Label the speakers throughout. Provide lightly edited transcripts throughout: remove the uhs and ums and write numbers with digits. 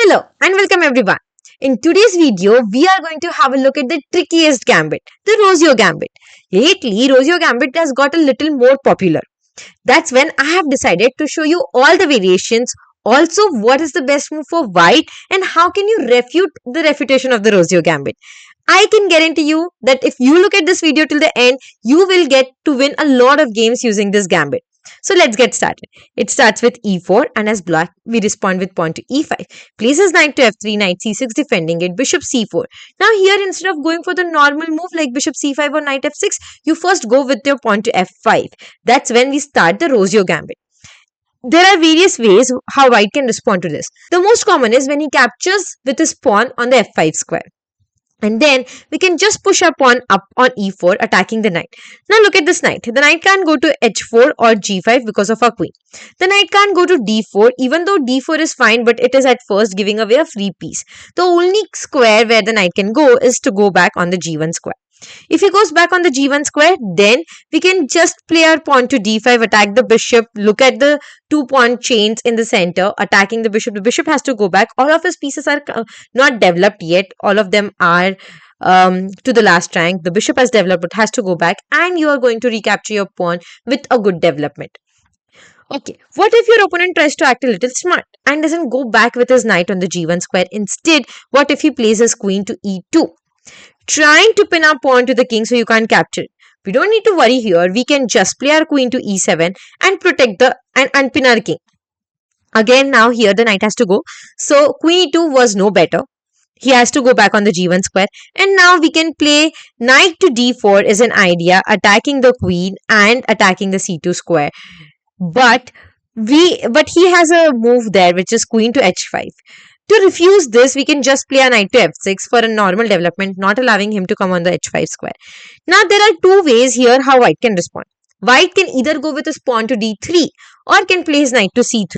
Speaker 1: Hello and welcome everyone. In today's video, we are going to have a look at the trickiest gambit, the Rousseau Gambit. Lately, Rousseau Gambit has got a little more popular. That's when I have decided to show you all the variations, also what is the best move for white and how can you refute the refutation of the Rousseau Gambit. I can guarantee you that if you look at this video till the end, you will get to win a lot of games using this gambit. So let's get started. It starts with e4 and as black we respond with pawn to e5. Places knight to f3, knight c6 defending it, bishop c4. Now here instead of going for the normal move like bishop c5 or knight f6, you first go with your pawn to f5. That's when we start the Rousseau Gambit. There are various ways how white can respond to this. The most common is when he captures with his pawn on the f5 square. And then we can just push our pawn up on e4 attacking the knight. Now look at this knight. The knight can't go to h4 or g5 because of our queen. The knight can't go to d4 even though d4 is fine, but it is at first giving away a free piece. The only square where the knight can go is to go back on the g1 square. If he goes back on the g1 square, then we can just play our pawn to d5, attack the bishop, look at the two pawn chains in the center, attacking the bishop. The bishop has to go back. All of his pieces are not developed yet. All of them are to the last rank. The bishop has developed but has to go back and you are going to recapture your pawn with a good development. Okay, what if your opponent tries to act a little smart and doesn't go back with his knight on the g1 square? Instead, what if he plays his queen to e2? Trying to pin our pawn to the king so you can't capture it. We don't need to worry here. We can just play our queen to e7 and protect and unpin our king. Again, now here the knight has to go. So queen e2 was no better. He has to go back on the g1 square. And now we can play knight to d4 is an idea, attacking the queen and attacking the c2 square. But he has a move there which is queen to h5. To refuse this, we can just play a knight to f6 for a normal development, not allowing him to come on the h5 square. Now, there are two ways here how white can respond. White can either go with his pawn to d3 or can play his knight to c3.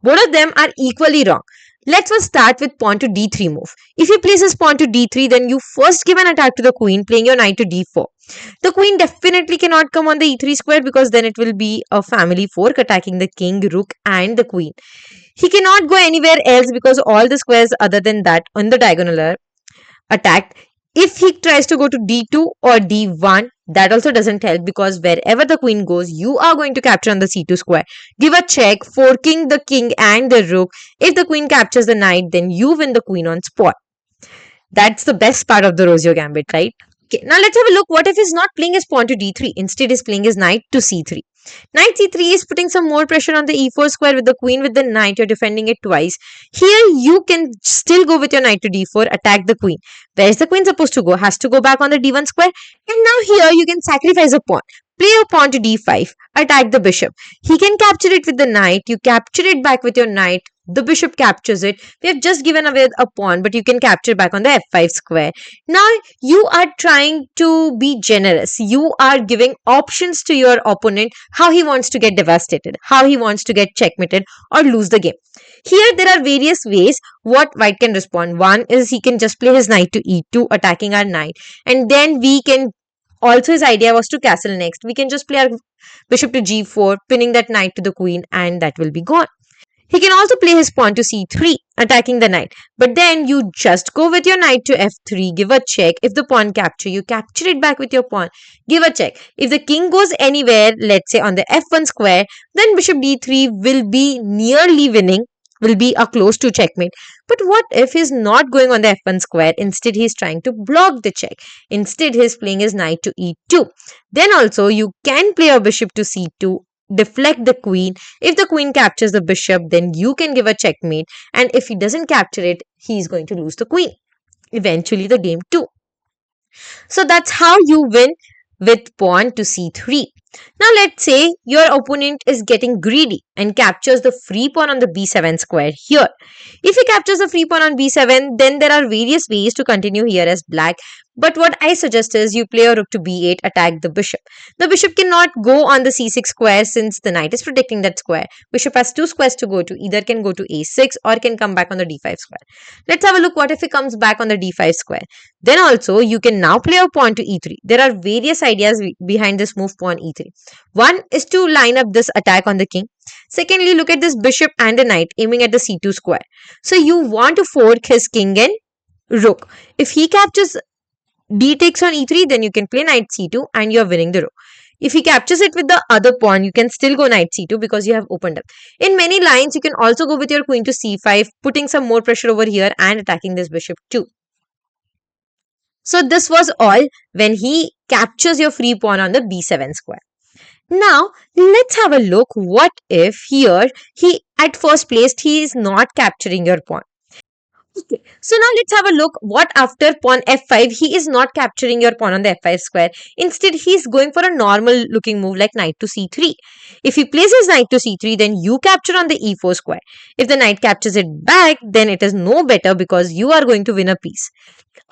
Speaker 1: Both of them are equally wrong. Let's first start with pawn to d3 move. If he plays his pawn to d3, then you first give an attack to the queen, playing your knight to d4. The queen definitely cannot come on the e3 square because then it will be a family fork attacking the king, rook and the queen. He cannot go anywhere else because all the squares other than that on the diagonal are attacked. If he tries to go to d2 or d1, that also doesn't help because wherever the queen goes, you are going to capture on the c2 square. Give a check, forking the king and the rook. If the queen captures the knight, then you win the queen on spot. That's the best part of the Rousseau Gambit, right? Okay, now let's have a look. What if he's not playing his pawn to d3? Instead, he's playing his knight to c3. Knight c3 is putting some more pressure on the e4 square with the queen with the knight. You're defending it twice. Here, you can still go with your knight to d4, attack the queen. Where is the queen supposed to go? Has to go back on the d1 square. And now here, you can sacrifice a pawn. Play your pawn to d5, attack the bishop. He can capture it with the knight. You capture it back with your knight. The bishop captures it. We have just given away a pawn, but you can capture back on the f5 square. Now, you are trying to be generous. You are giving options to your opponent how he wants to get devastated, how he wants to get checkmated or lose the game. Here, there are various ways what white can respond. One is he can just play his knight to e2, attacking our knight. And then we can also, his idea was to castle next. We can just play our bishop to g4, pinning that knight to the queen, and that will be gone. He can also play his pawn to c3, attacking the knight. But then you just go with your knight to f3, give a check. If the pawn capture, you capture it back with your pawn, give a check. If the king goes anywhere, let's say on the f1 square, then bishop d3 will be nearly winning, will be a close to checkmate. But what if he's not going on the f1 square? Instead, he's trying to block the check. Instead, he's playing his knight to e2. Then also, you can play a bishop to c2, deflect the queen. If the queen captures the bishop, then you can give a checkmate. And if he doesn't capture it, he's going to lose the queen. Eventually, the game too. So that's how you win with pawn to c3. Now let's say your opponent is getting greedy and captures the free pawn on the b7 square here. If he captures the free pawn on b7, then there are various ways to continue here as black. But what I suggest is you play a rook to b8, attack the bishop. The bishop cannot go on the c6 square since the knight is protecting that square. Bishop has two squares to go to, either can go to a6 or can come back on the d5 square. Let's have a look what if he comes back on the d5 square. Then also you can now play a pawn to e3. There are various ideas behind this move pawn e3. One is to line up this attack on the king. Secondly, look at this bishop and the knight aiming at the c2 square. So you want to fork his king and rook. If he captures d takes on e3, then you can play knight c2 and you're winning the rook. If he captures it with the other pawn, you can still go knight c2 because you have opened up. In many lines, you can also go with your queen to c5, putting some more pressure over here and attacking this bishop too. So this was all when he captures your free pawn on the b7 square. Now, let's have a look what if here he at first place he is not capturing your pawn. Okay, so now let's have a look what after pawn f5 he is not capturing your pawn on the f5 square. Instead, he is going for a normal looking move like knight to c3. If he places knight to c3, then you capture on the e4 square. If the knight captures it back, then it is no better because you are going to win a piece.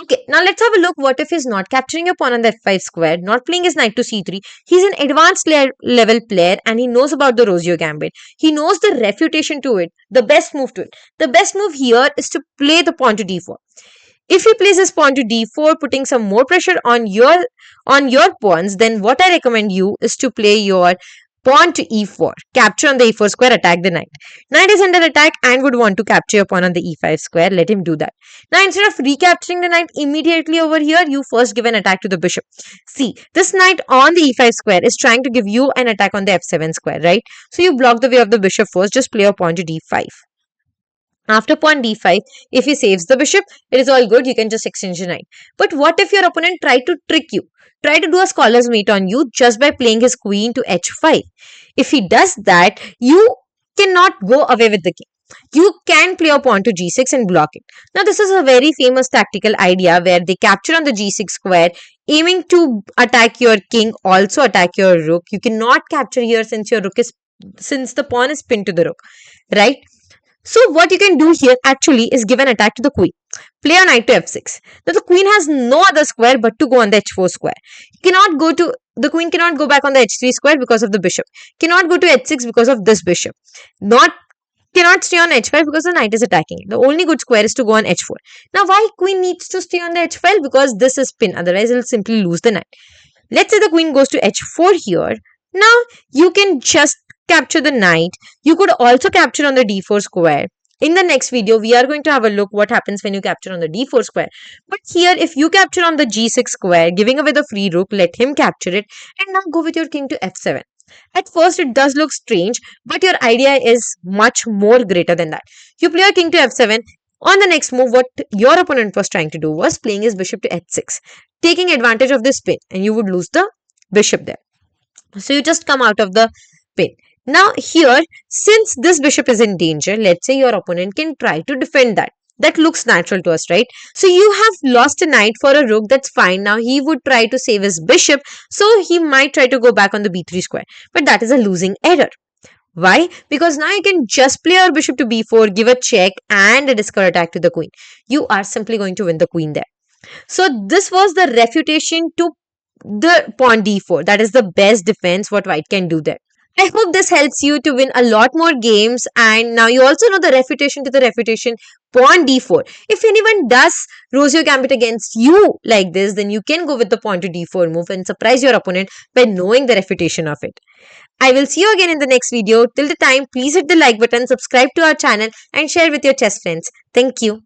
Speaker 1: Okay, now let's have a look what if he's not capturing a pawn on the f5 square, not playing his knight to c3. He's an advanced level player and he knows about the Rousseau Gambit. He knows the refutation to it, the best move to it. The best move here is to play the pawn to d4. If he plays his pawn to d4, putting some more pressure on your pawns, then what I recommend you is to play your pawn to e4. Capture on the e4 square, attack the knight. Knight is under attack and would want to capture your pawn on the e5 square. Let him do that. Now, instead of recapturing the knight immediately over here, you first give an attack to the bishop. See, this knight on the e5 square is trying to give you an attack on the f7 square, right? So, you block the way of the bishop first. Just play your pawn to d5. After pawn d5, if he saves the bishop, it is all good. You can just exchange the knight. But what if your opponent tried to trick you? Try to do a scholar's mate on you just by playing his queen to h5. If he does that, you cannot go away with the king. You can play a pawn to g6 and block it. Now, this is a very famous tactical idea where they capture on the g6 square, aiming to attack your king, also attack your rook. You cannot capture here since the pawn is pinned to the rook, right? So what you can do here actually is give an attack to the queen. Play a knight to f6. Now the queen has no other square but to go on the h4 square. The queen cannot go back on the h3 square because of the bishop. Cannot go to h6 because of this bishop. Cannot stay on h5 because the knight is attacking it. The only good square is to go on h4. Now why queen needs to stay on the h file? Because this is pin. Otherwise it will simply lose the knight. Let's say the queen goes to h4 here. Now you can just capture the knight. You could also capture on the d4 square. In the next video, we are going to have a look what happens when you capture on the d4 square. But here, if you capture on the g6 square, giving away the free rook, let him capture it and now go with your king to f7. At first, it does look strange, but your idea is much more greater than that. You play your king to f7. On the next move, what your opponent was trying to do was playing his bishop to h6, taking advantage of this pin, and you would lose the bishop there. So you just come out of the pin. Now here, since this bishop is in danger, let's say your opponent can try to defend that. That looks natural to us, right? So you have lost a knight for a rook, that's fine. Now he would try to save his bishop, so he might try to go back on the b3 square. But that is a losing error. Why? Because now you can just play your bishop to b4, give a check and a discard attack to the queen. You are simply going to win the queen there. So this was the refutation to the pawn d4. That is the best defense what white can do there. I hope this helps you to win a lot more games, and now you also know the refutation to the refutation pawn d4. If anyone does Rousseau Gambit against you like this, then you can go with the pawn to d4 move and surprise your opponent by knowing the refutation of it. I will see you again in the next video. Till the time, please hit the like button, subscribe to our channel and share with your chess friends. Thank you.